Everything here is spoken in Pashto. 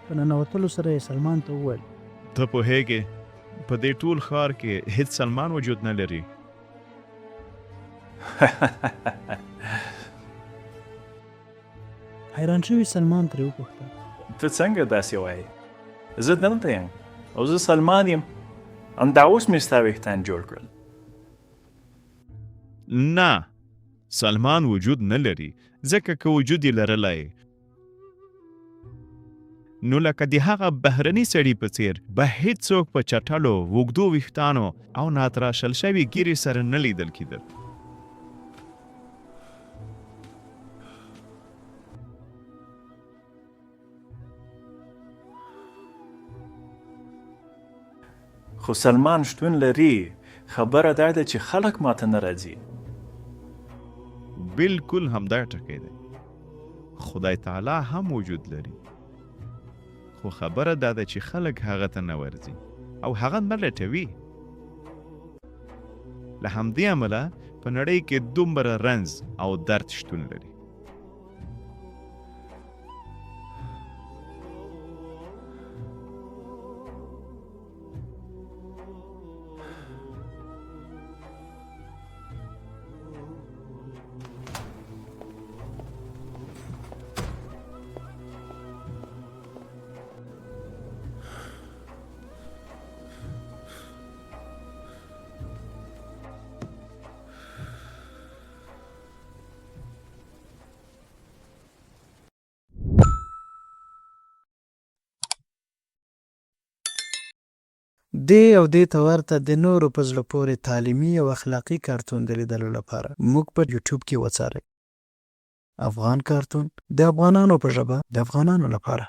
په ننوتلو سره یې سلمان ته وویل ته پوهېږې په دې ټول ښار کې هیڅ سلمان وجود نه لري. حیران شوي سلمان ترې وپوښتل ته څنګه داسې وایې؟ زه دلته یم او زه سلمان یم. همدا اوس مې ستا ویښتان جوړ کړل. نه، سلمان وجود نه لري، ځکه که وجود یې لرلی نو لکه د هغه بهرني سړي په څیر به هیڅوک په چټلو اوږدو ویښتانو او ناتراشل شوي ګیرې سره نه لیدل کېدل. خو سلمان شتون لري، خبره دا ده چې خلک ماته نه راځي. بالکل همدا ټکی دی. خدای تعالی هم وجود لري، خو خبره دا ده چې خلک هغه ته نه ورځي او هغه نه لټوي. له همدې امله په نړۍ کې دومره رنځ او درد شتون لري. دې او دې ته ورته د نورو په زړه پورې تعلیمي او اخلاقي کارتون د لیدلو لپاره موږ په یوټیوب کې وڅارئ. افغان کارتون د افغانانو په ژبه د افغانانو لپاره.